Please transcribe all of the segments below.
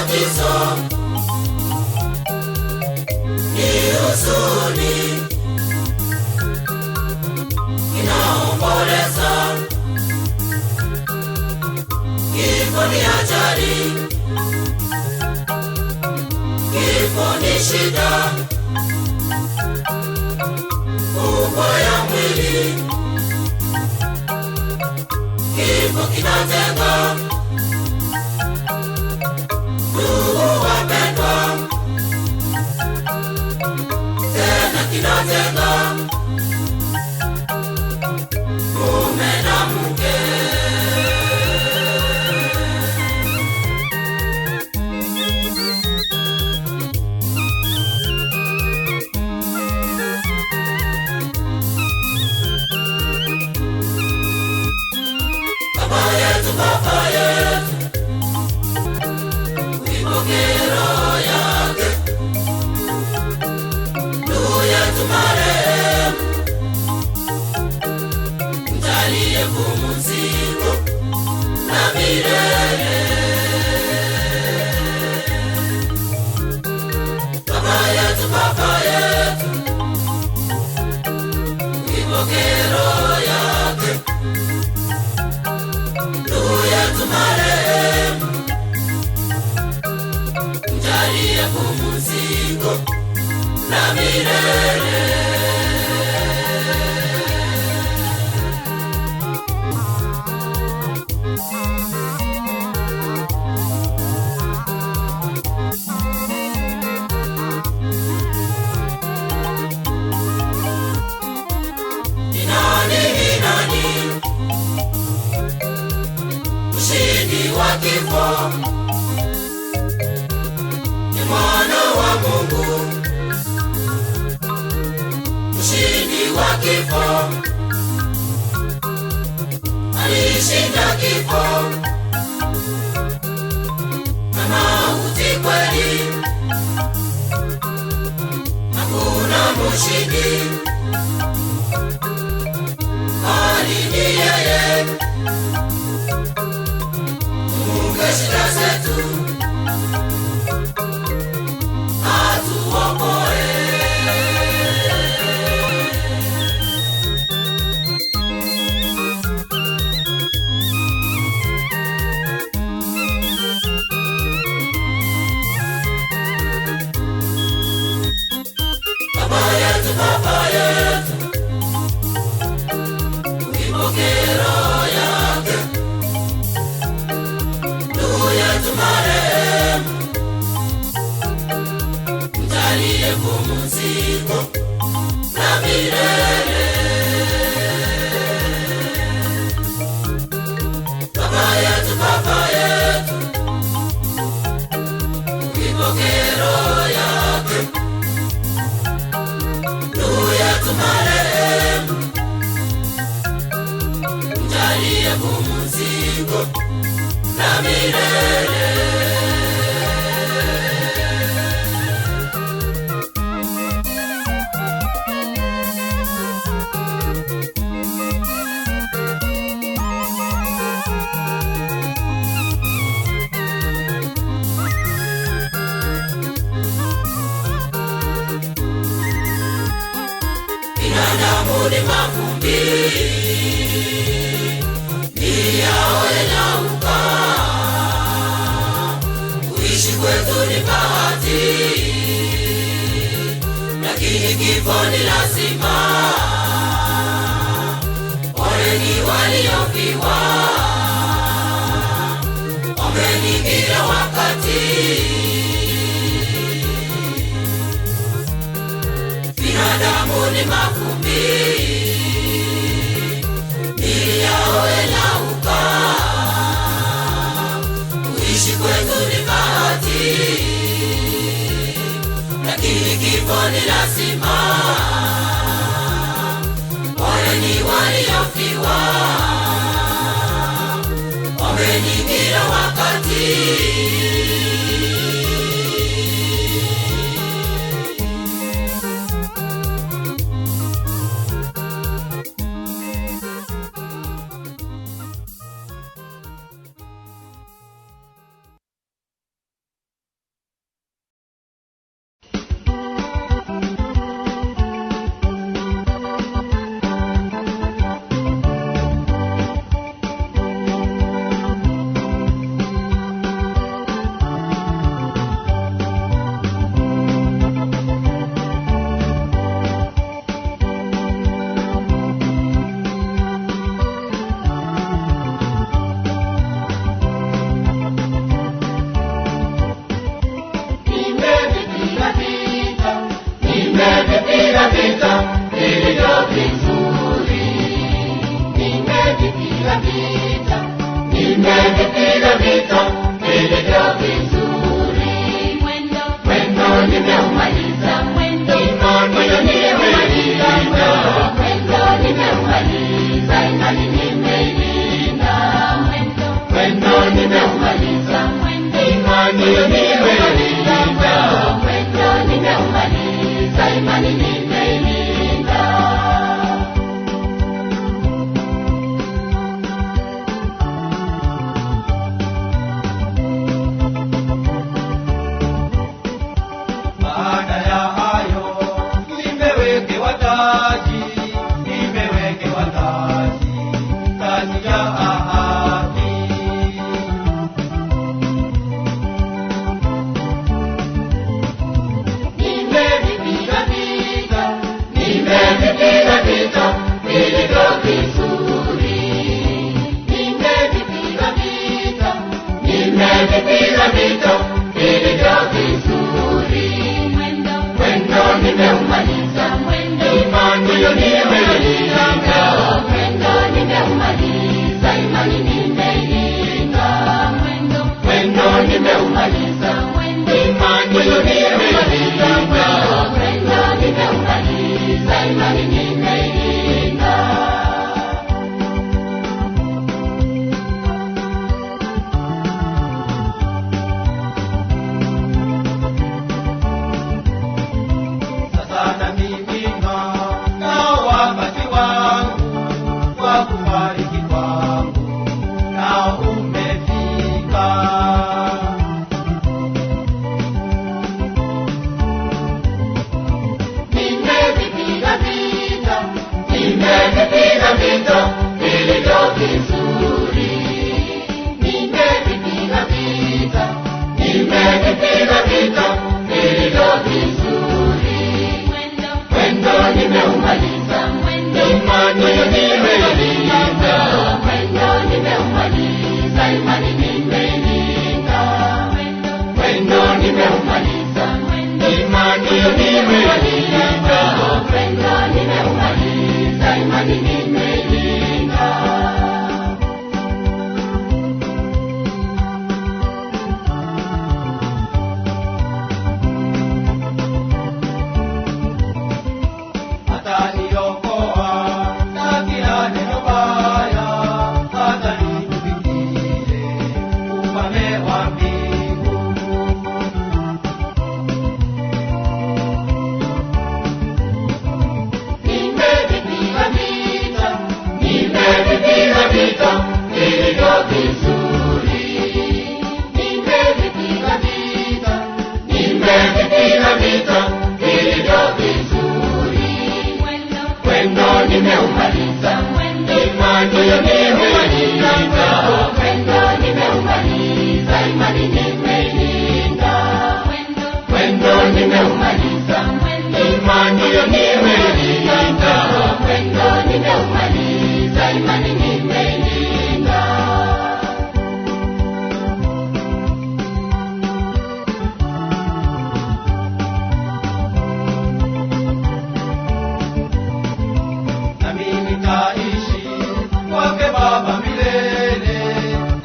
ubatizo ni huzuni inaomboleza, kifo ni ajali, kifo ni shida kubwa ya mwili, kifo kinatenga ndugu wapendwa, tena kinatenga mume na mke. Baba yetu, Baba yetu, uipokee roho yake ndugu yetu marehemu, mjalie pumziko la milele. Baba yetu, Baba yetu, uipokee roho yake ndugu yetu marehemu, mjalie pumziko la milele. Ni nani mshindi wa kifo? Ni mwana wa Mungu, mshindi wa kifo, alishinda kifo na mauti kweli, hakuna mshindi bali ni yeye. Mungu shida zetu atuokoe. Baba yetu, Baba yetu, uipokee roho yake ndugu yetu marehemu, mjalie pumziko la milele. Baba yetu, Baba yetu, uipokee roho yake ndugu yetu marehemu, mjalie pumziko la milele. Binadamu ni mavumbi, ni yao yanauka, kuishi kwetu ni bahati, lakini kifo ni lazima. Poleni waliofiwa, ombeni kila wakati. Binadamu ni mavumbi, miili yao yanauka, kuishi kwetu ni bahati, lakini kifo ni lazima. Poleni waliofiwa, ombeni kila wakati. nimevipiga vita vilivyo vizuri, mwendo nimeumaliza, imani nimeumaliza, mwendo nimeumaliza, imani nimeilinda, mwendo nimeumaliza, imani nimeilinda, mwendo nimeumaliza, imani nimeilinda. Baada ya hayo nimewekewa taji, taji ya ahadi. Nimevipiga vita vilivyo vizuri, nimevipiga vita vilivyo vizuri, mwendo nimeumaliza, imani nimeilinda, mwendo nimeumaliza, imani nimeilinda, mwendo nimeumaliza, imani nimeilinda, mwendo nimeumaliza, imani nimeilinda. Sasa na mimi nao wakati wangu wa kufariki kwangu nao umefika. Nimevipiga vita vilivyo vizuri, nimevipiga vita vilivyo vizuri, mwendo nimeumaliza, imani nimeilinda, mwendo nimeumaliza, imani nimeilinda, mwendo nimeumaliza, imani nimeilinda, mwendo nimeumaliza, imani nimeilinda. Ataniokoa na kila neno baya, atanifikishe ufalme wa mbingu. Nimevipiga vita vilivyo vizuri, nimevipiga vita vilivyo vizuri, mwendo nimeumaliza, imani nimeilinda, mwendo nimeumaliza, imani nimeilinda, mwendo nimeumaliza, imani nimeilinda, mwendo nimeumaliza, imani nimeilinda. Nami nitaishi kwake Baba milele,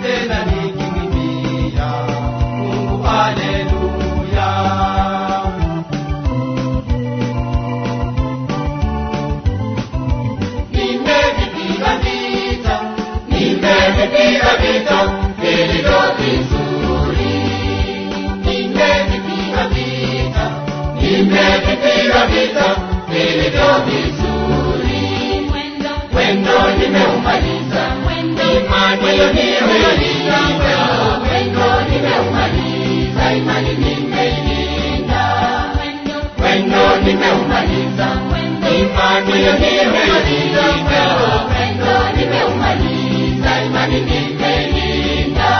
tena nikimwimbia Mungu haleluya. Nimevipiga vita vilivyo vizuri, nimevipiga vita vilivyo vizuri, mwendo nimeumaliza, imani nimeilinda, mwendo nimeumaliza, imani nimeilinda, mwendo nimeumaliza, imani nimeilinda, mwendo nimeumaliza, imani nimeilinda.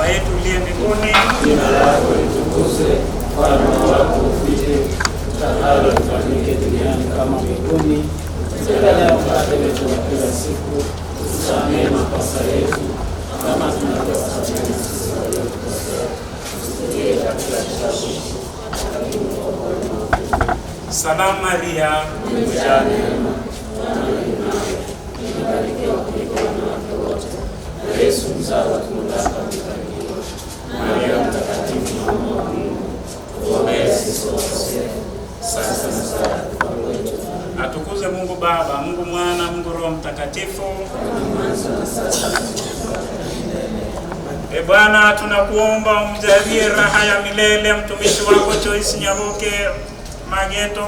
Baba yetu uliye mbinguni, jina lako litukuzwe, ufalme wako ufike, utakalo lifanyike duniani kama mbinguni. Tupe leo mkate wetu wa kila siku, utusamehe makosa yetu kama tunavyowasamehe sisi waliotukosea, usitie katika kishawishi. Salamu Maria, umejaa neema, Bwana yu nawe, umebarikiwa kuliko wanawake wote, na Yesu mzao wa tumbo lako amebarikiwa. Maria mtakatifu, mama wa Mungu, tuombee sisi wakosefu, sasa na saa ya kufa kwetu. atukuze Mungu Baba, Mungu Mwana, Mungu Roho Mtakatifu. Bwana, tunakuomba umjalie raha ya milele mtumishi wako Joyce Nyabuke Mageto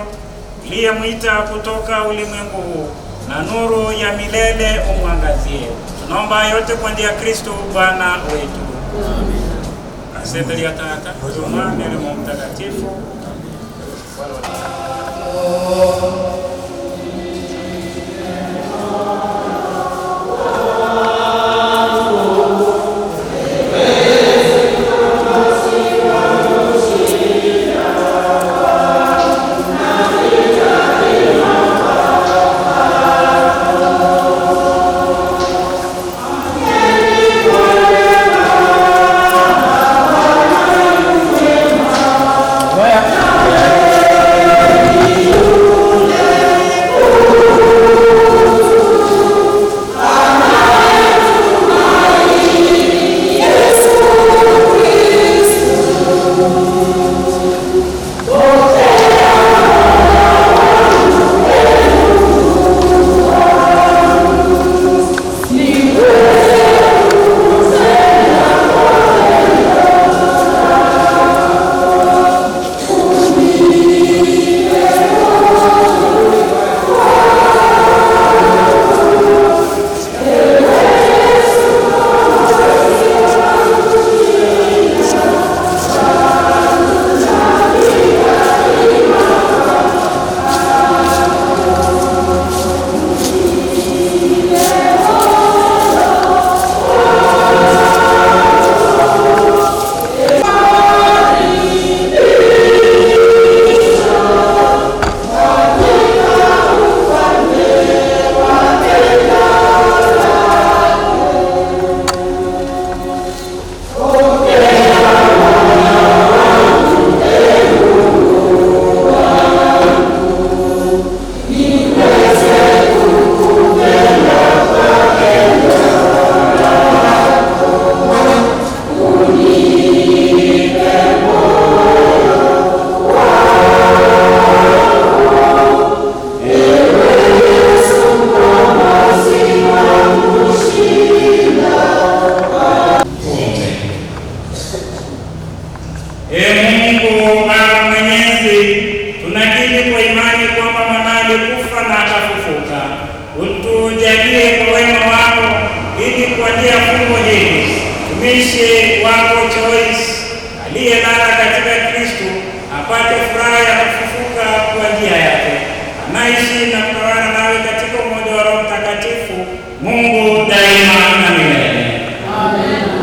uliyemwita kutoka ulimwengu huu, na nuru ya milele umwangazie. Tunaomba yote kwa njia ya Kristo Bwana wetu. Amen. Asante ya Tata, Mwana na Roho Mtakatifu. Utujalie kwa wema wako ili kwa njia fungo hili mtumishi wako Joyce aliyelala katika Kristo apate furaha ya kufufuka kwa njia yake. Anaishi na kutawala nawe katika umoja wa Roho Mtakatifu, Mungu daima na milele. Amen.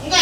Nga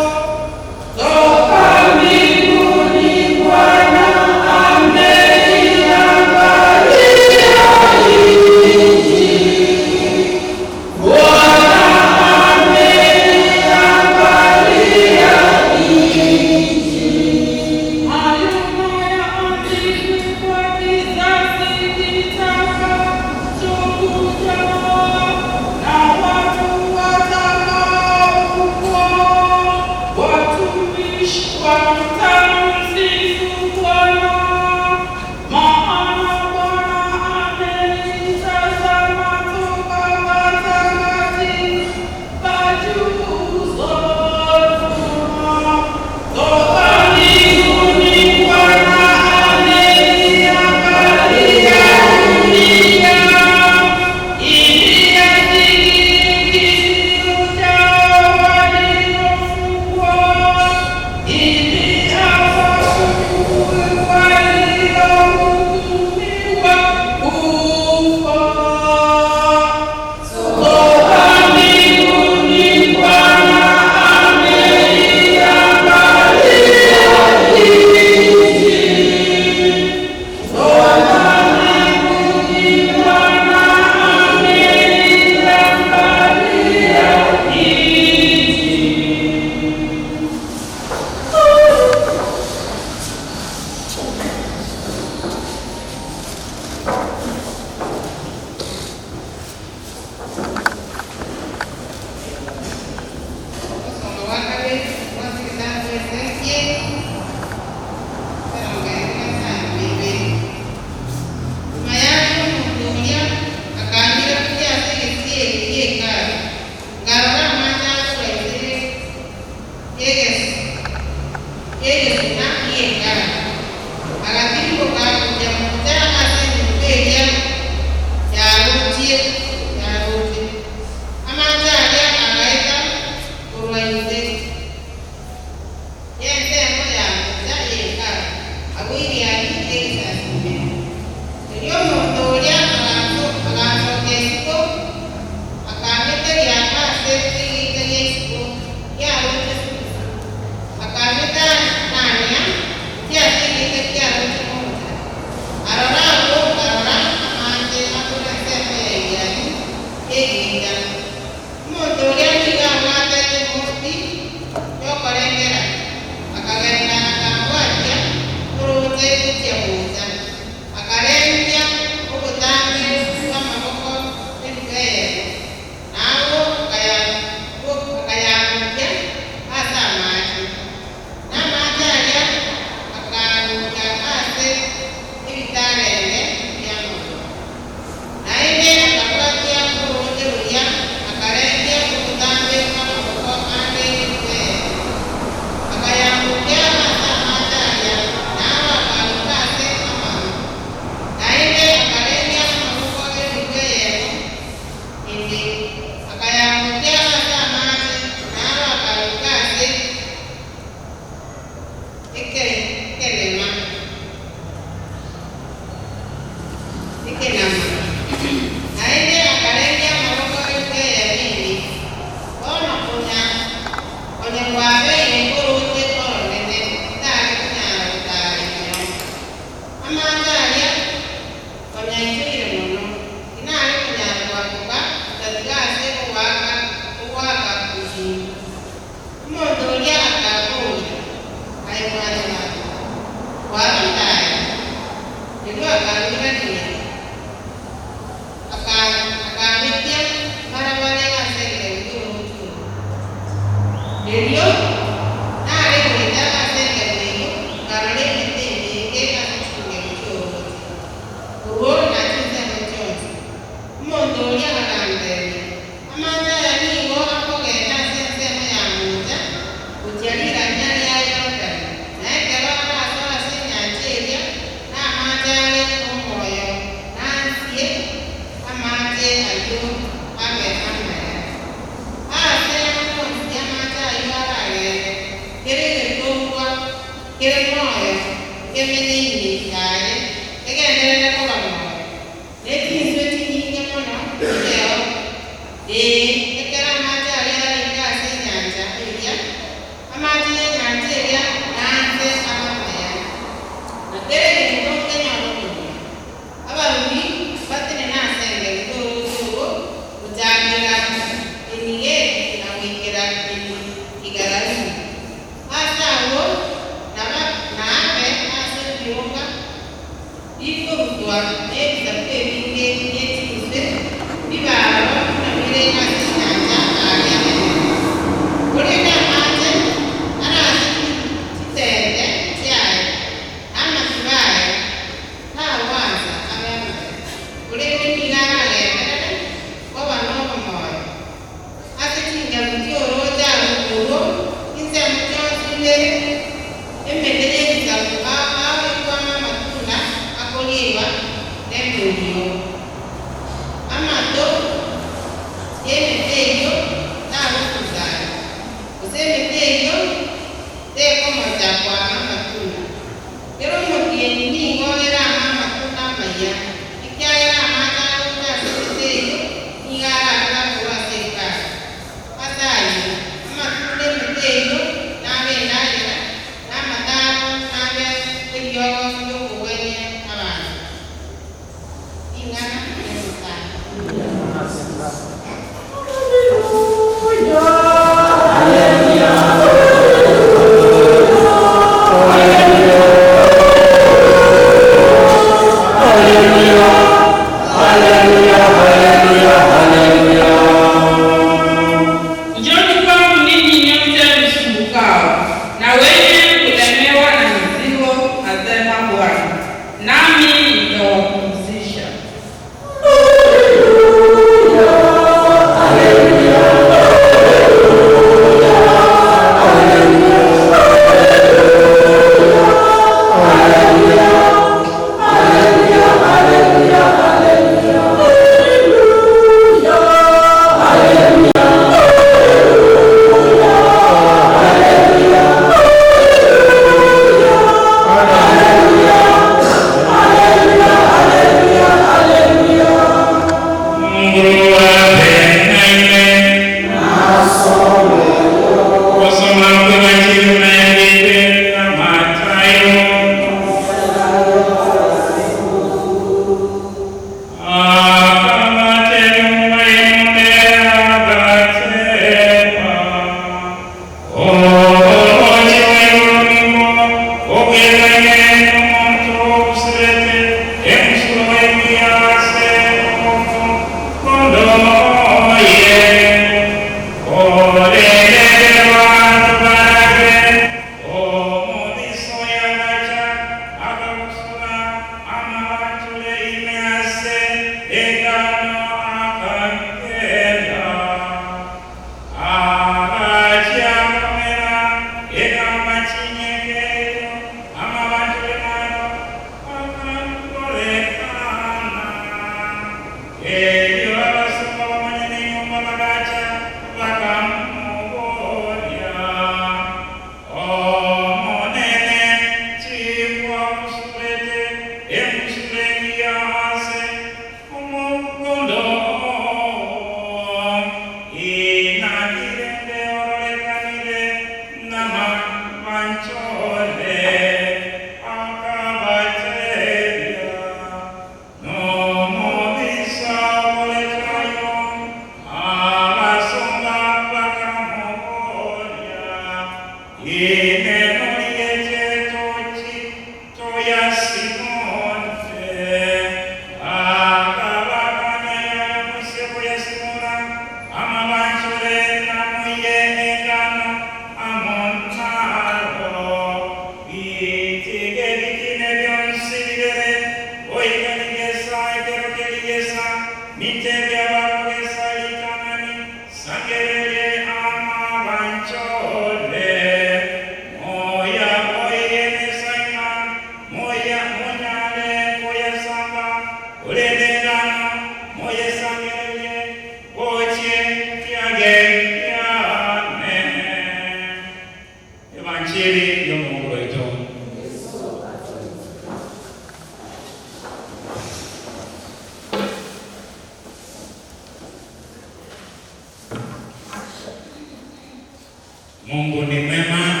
Mungu ni mwema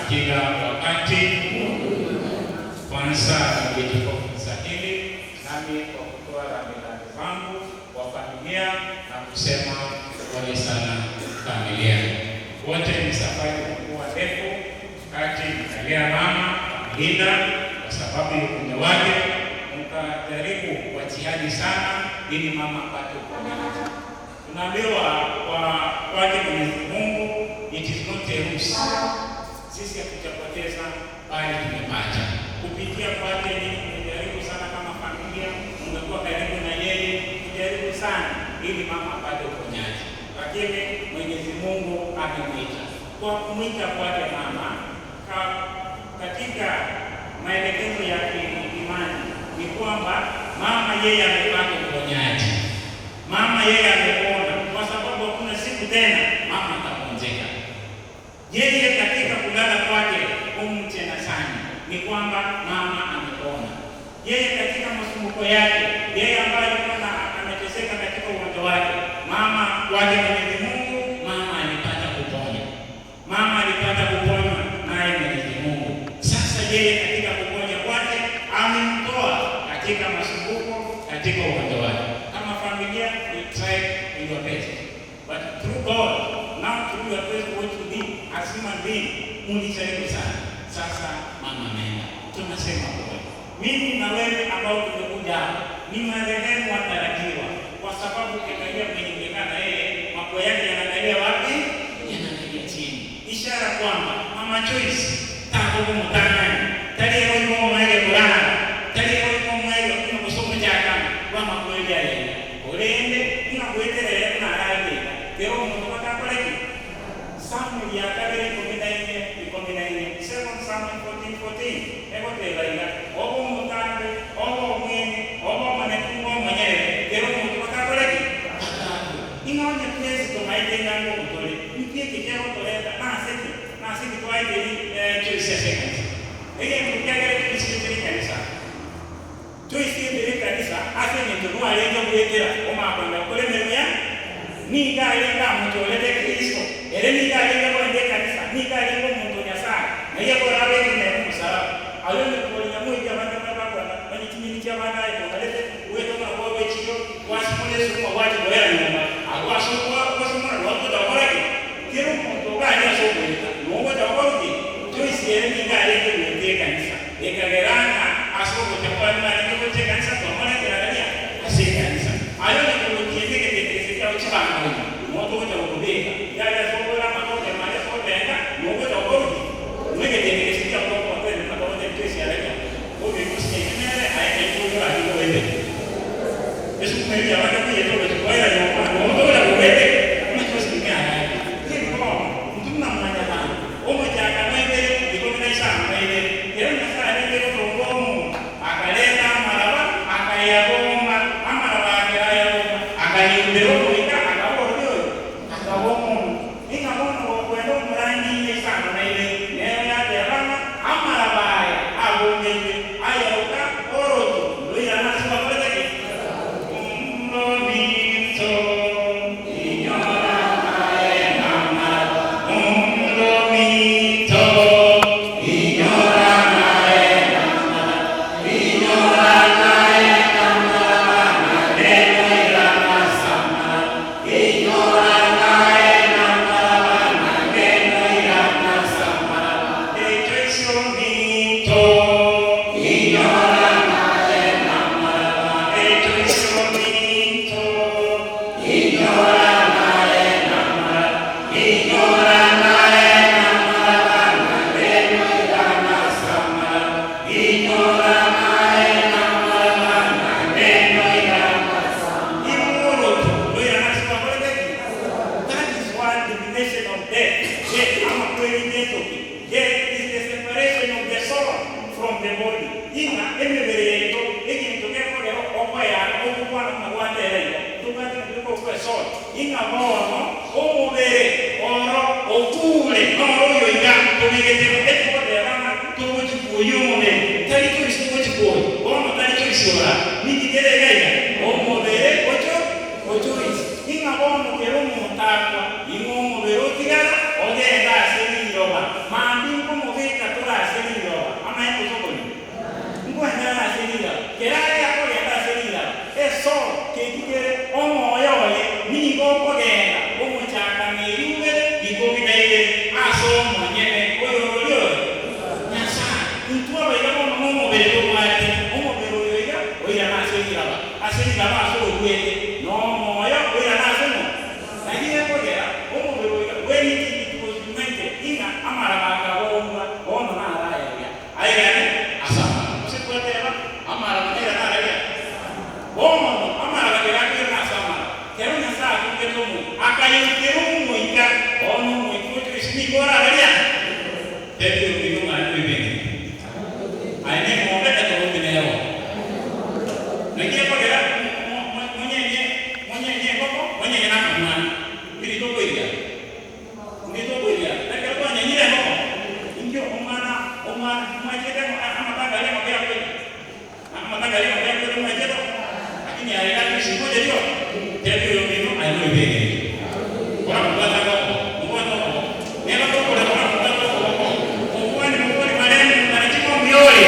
kila wakati. Kwanza ningejipongeza hili nami kwa kutoa rambirambi zangu kwa familia na kusema pole sana familia. Wote ni safari ilikuwa ndefu, kati mkalia mama Linda kwa sababu ya ugonjwa wake, mkajaribu kwa jihadi sana ili mama apate uponyaji. Tunaambiwa kwake Mwenyezi Mungu, it is not a ruse. Sisi hatujapoteza bali tumepata. Kupitia kwake ni kujaribu sana kama familia, mngekuwa karibu na yeye, kujaribu sana ili mama apate uponyaji. Lakini Mwenyezi Mungu amemwita. Kwa kumwita kwake mama, katika maelekezo ya imani ni kwamba mama yeye amepata uponyaji. Mama yeye amepona, kwa sababu hakuna siku tena mama ataponjeka. Yeye katika kulala kwake tena sana ni kwamba mama amepona. Yeye katika masumbuko yake, yeye ambaye alikuwa ameteseka katika ugonjwa wake, mama wake Mwenyezi Mungu, mama alipata kuponya. Mama alipata kuponya naye Mwenyezi Mungu. Sasa yeye katika kuponya kwake amemtoa katika masumbuko, katika ugonjwa wake. Kama familia, we try your best. But through God, now through your best what you did as human being, mlijaribu sana. Sasa mama ameenda. Tunasema pole. Mimi na wewe ambao tumekuja hapa ni marehemu watarajiwa, kwa sababu ukiangalia kwenye mekana yeye mambo yake yanaangalia wapi? Yanaangalia chini. Ishara kwamba Mama Joyce tako kumtangani. Tarehe hiyo mwele kulala. Tarehe hiyo mwele kuna kusoma jaka kwa makweli yale. Oleende kuna kuendelea na raje. Leo mtu atakwaleki. Samuel ya kale ikombinaine 7 Samuel 14:14 eko telaila obo mutambe obo mwene obo manekungo mwenyewe leo mtu atakwaleki. Inaonye place to maitenga ngo kutole mpie kijao toleta na sisi twaide Joyce seconds ege mkiagere tusikie kanisa tuisikie kanisa ase ni ndio alenga kuetera kama kwenda kule mmea ni galenga mtu olete Kristo ele ni galenga kwenda kanisa ni galenga mtu nyasana na yeye kwa rabe ni msala alone kwa nyamoja bana baba kwa ni kimini cha bana hiyo kalete uweto na kwa wechiyo wasimone suma waje boya nyuma agwa suma kwa suma watu da koraki kero mtu gani asobo mungu da koraki Joyce ele ni galenga kwenda kanisa ekagerana asobo cha kwa ni kwenda kanisa kwa maana ya asika kanisa alone kwa kiende kete uchana moto wote ukubeka yale sobo la makote mali sote enda mungu da koraki mweke tenge sikia kwa kwa kweli na kwa wote Joyce aleka obi kusikia nene haike kwa hiyo wewe Yesu kumwambia watu kuyeto kwa hiyo kwa moto wote ukubeka unachosikia hivi kwa mtu na mmoja bana umoja akamwende iko bila sana ile yeye na saa ile kwa ngomo akaleta maraba akayaboma amaraba akayaboma akayibero kuika akaboryo akabomo ingabono kwenda mrani ile sana na ile leo ya derama amaraba abonye ayauka oroto ndio anasema kwa yake mlomito inyora aena mlomito inyora aena inyora aena neno la masama inyora aena neno la masama ejo mito inyora aena ejo mito inyora aena inyora aena neno la masama inyora aena neno la masama imoroto ndio yanasema kwa yake. That is what the definition of death. Death ama kweli death. Death is the separation of the soul from the body. Ina emebere yeto egi mtoke kwa leo kwa ya kwa na mwate leo. Tukati ndiko kwa soul. Ina mono omubere oro okule no yo ya tumegete kwa de rana tubuti kuyume tali tusibuti ko ono tali tusiora ni digere gaya omubere ocho ina bono kero mutakwa imo mubere otigara ogenda asiriroba mambi nkumubika tura asiriroba amaye kuzokoni ngwenda asirira kerale yako yenda asirira eso kekigere omoyoye ningo kogenda omuchaka neriwe gikobinaire aso monyene oyo nyasa ntwa bayamo nomubere omwati omubere oyo oya asirira aso ogwete no moyo oya nasemo nagiye kogera omubere oyo weni kitukozimete inga amara bakabomba ono naraya ayane asa usikwetera amara kugera naraya ono amara kugera nasama kero nyasa akugetomu akayukero muinga ono muikutu isinigora alia tebyo binunga bibeni ayane mombeta tobine yawo nagiye kogera mwenye nama mwana ili toko ilia lakini kwa nyanyire moko injo omwana mwajete amatanga lema kwa kweli mwajete lakini alilaki simoja dio tebyo yomino ayobebe kwa kupata kwa mwana kwa neno toko la kwa kupata kwa mwani maremu taratibu mbiole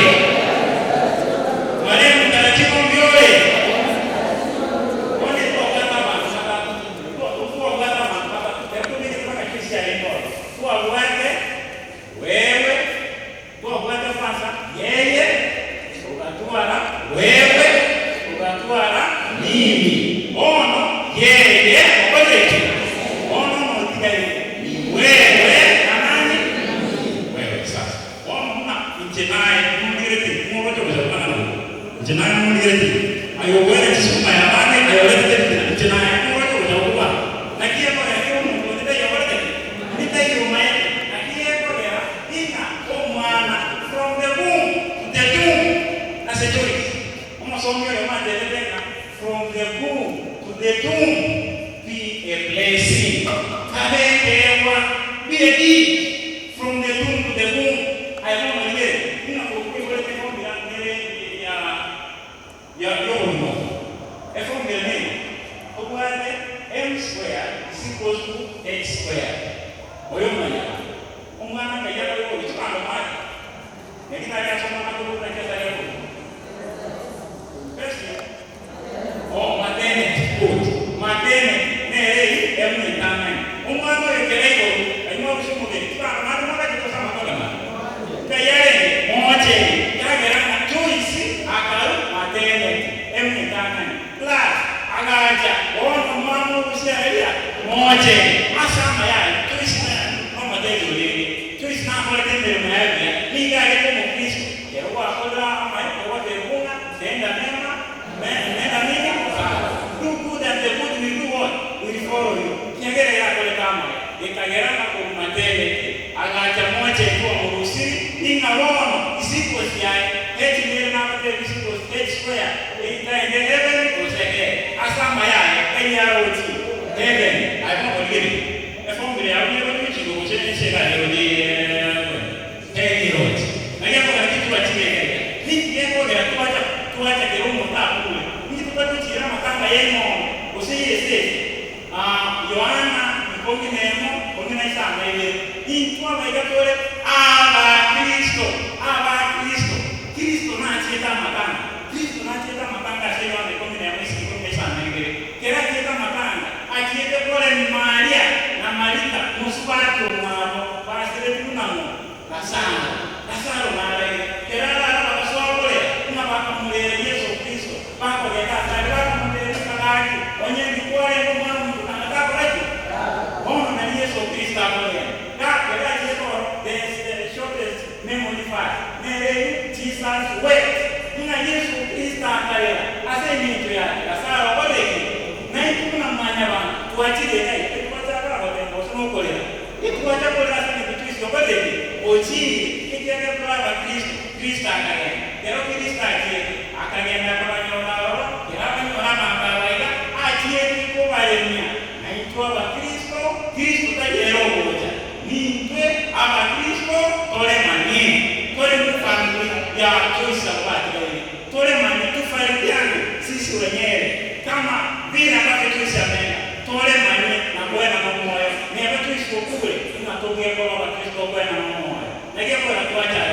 vile ambavyo tulishamena tole mane na kuwa na moyo ni ambavyo tuisikokule tunatoa kuge kwa Kristo kwa na moyo na ke kwa tuacha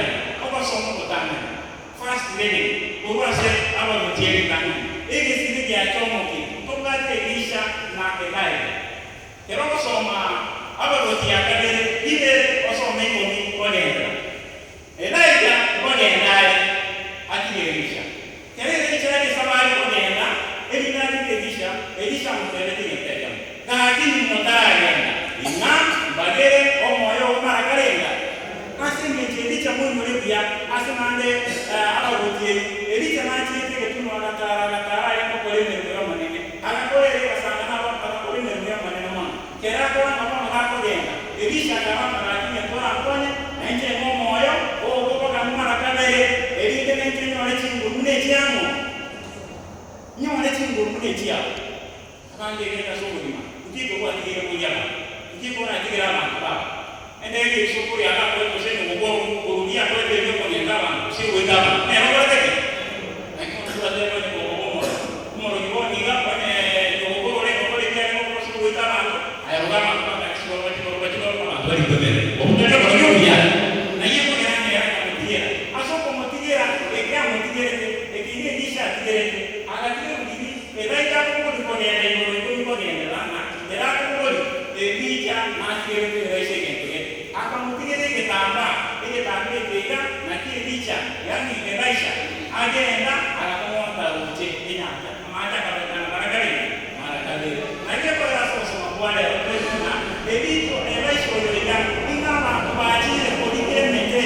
kwa somo kutana first reading kwa sasa aba mtieni kana hiki sisi ya chomo ki tokate Elisha na Elijah kero soma aba rotia kale ile osome ngomi kodenda Elijah kodenda akile Elisha kero Elisha ni sabari kodenda Elisha mtelete nitega lakini motaya ina bagere omoyo marakarenga kasi metielicha mungu lebia asemande abarutie Elisha nachi tege tuno agatara yako kole mero manene akakole kasanga na akakole mero manene mama kera kwa mama ngako denga Elisha kama lakini kwa akonya nje moyo o kama marakabere Elisha nje nyole chingu muneji yangu nyole chingu muneji yangu akanje kenda sokuma ukiko kwa kile kujama ukiko na kile ama baba ende ile shukuri akapo kusema ngogo kurudia kwa ile ndio kwenye ndama usiwe ndama na ngogo yake lakini tunataka kwa ngogo kama ngogo ni ngapa ni ngogo ile ngogo ile ngogo usiwe ndama haya ngama mpaka kisio kwa kama bali mbele umtaka kwa hiyo ya na hiyo ni nani ya kutia asoko motigira ekya motigira ekini disha tigere akatire mdini elaita kwa kwa ni Elisha nasikere reishe kenge akamutigere kitamba ile tambe tega na kile Elisha yani Elisha agenda akamuomba uje inaja amaja kabla barakari marakali na ile kwa sababu soma bwana na Elisha yule ya ingama kubajile kodike mende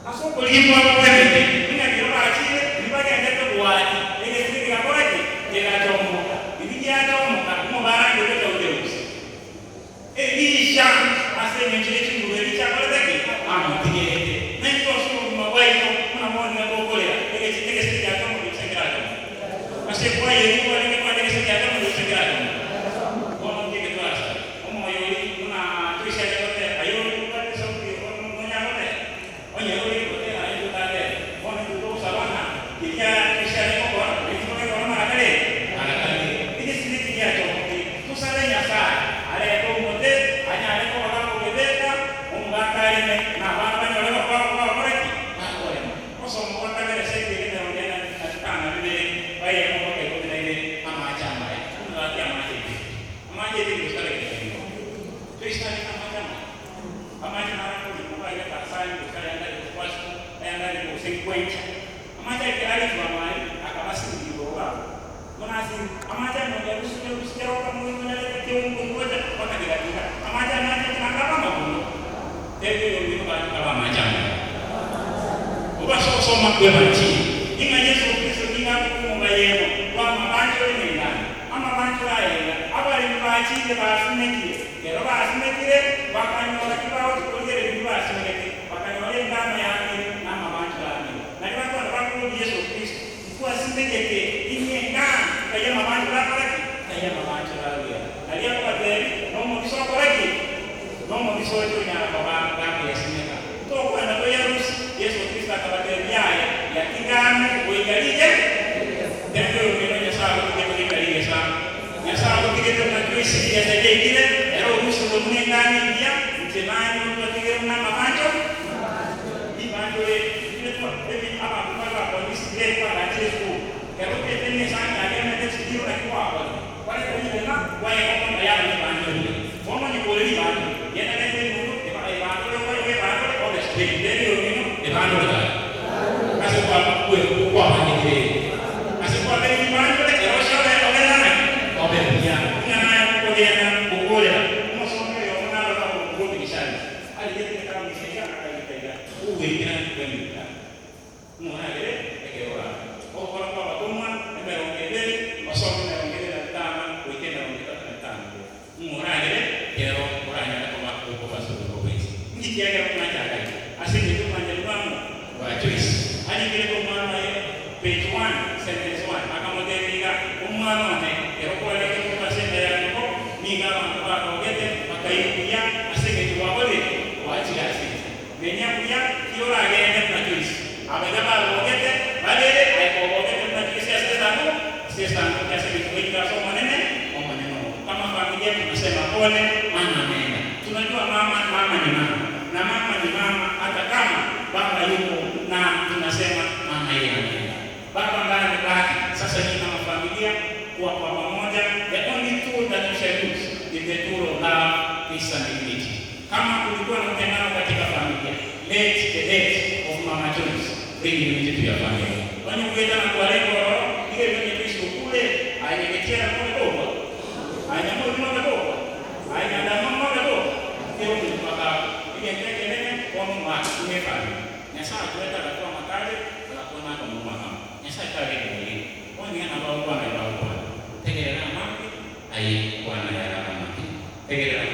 asoko lipo kwende ina kiroba achile nibaki ndeto kuwaji ile sisi kakoje ila chomoka ilijana mu baranga beta udeusi Elisha aseme chile chingu Elisha kwaleke amutigete nento suru mawaito kuna mwana ngokolea ile chiteke sija kama kusengerana ase kwa yeye kwa ile kwa ile sija kama kusengerana kwa ngike twasa omo yori kuna trisha yote ayo kwa sauti onya yote onya yori kote ayo tale mwana ndio sabana kia trisha kwa ile kwa mara kale tusale nyasa ale ko mote anya ale ko wala ko gebeka umbakale na baba nyole kwa koreki akore koso mo kwa kale seke ile ndena atakana bile baye mo ko ko ile amacha mai na ya amaje ile kusale kidogo Krista ni amacha na ko ni kwa ile kasani kusale ndani kwa kwasko ndani kwa sequence amacha ile kwa mai akabasi ndio wao Manasi amaja ndio usikia kama wewe unaleta kiungo ngoja mpaka nikatika amaja naje tunakaba mabuno tete yoni kama amaja ubaso soma kwa maji inga Yesu Kristo kinga kumunga yeno kwa mabanjo ni ndani ama banjo ayenga abali mbaji de basimeki kero basimekire bakanyola kibao tukongere basimeki bakanyola ndama yake na mabanjo yake na kwa sababu Yesu Kristo kwa simekeke kaya mabanjo la koreki kaya mabanjo la dia alia kwa deri nomo biso koreki nomo biso tu nya baba ngapi ya sineka to kwa na kwa Yesu Kristo akabateria ya kigame kuigalije ndio ndio sawa kuigalije sana ya sawa kile na Kristo ya zaje kile ero ruhusu kumne ndani dia mtemani mtu atige na mabanjo ibanjo ile kwa hivi hapa kwa polisi ile kwa ajefu kero kete sana ndio na kwa hapo wale wengi na wale kama yao ni banjo fomo ni kweli banjo yana ndio ndio kwa banjo wewe banjo kwa street ndio ni banjo la kasi kwa kwa banjo kasi kwa banjo banjo le kero shale ole na obe ya na kwa yana kukole kama somo yo na la kwa bishani ali yeye kama mshika akaitega uwe kana kwenda mwana ile ekewa kwa kwa kama ndio ngebe masomo na ngebe na tama wikenda ngebe na tama mwana ile kero kuranya kama kwa baso kwa hizi ngikiaga kuna chaka asije tu manjani wangu wa choice hadi kile kwa mwana ile page 1 sentence 1 akamodeliga umwana ne kero kwa ile kwa senda ya ngo ni kama kwa ngebe makaikuya asije tu wabole waachi asije menya kuya kiora agenda na choice abagaba ngebe balele aiko ngebe na choice asije sasa kiasi kitu somo nene kama familia tunasema pole, mama ameenda. Tunajua mama ni mama, na mama ni mama hata kama baba yuko, na tunasema mama yeye ameenda. Baba ndiye amebaki. Sasa hii kama familia kuwa kwa pamoja, the only tool that we shall use is the tool of love, peace and unity. Kama kulikuwa na utengano katika familia, let the death of Mama Joyce bring unity to your family. Kwani ukienda na kualengo ile kwenye Kristo kule, ainyeketea na kuokoa. Ainyamoa ni kuokoa. Ainyaandama kuokoa. Ndio ni mpaka ile nyenye kwa Mungu umefanya. Nyasa kuleta kwa makale na kuona kwa Mungu hapa. Nyasa kale ni kwani anabao kwa na baba. Tegelea mama ai kwa na ya mama. Tegelea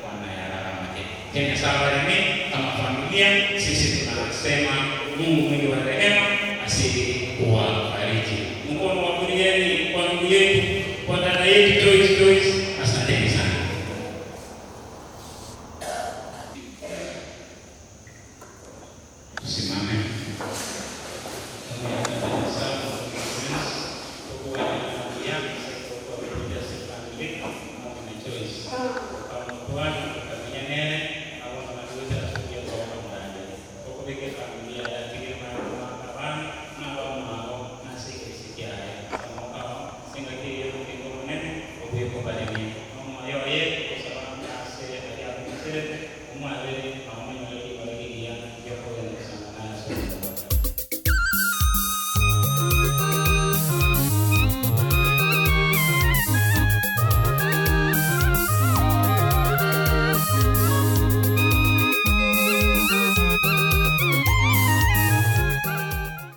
kwa na ya mama. Tena sababu kama familia sisi tunasema Mungu mwingi wa rehema asili kuwafariji. Mkono wa kulieni kwa ndugu yetu, kwa dada yetu Joyce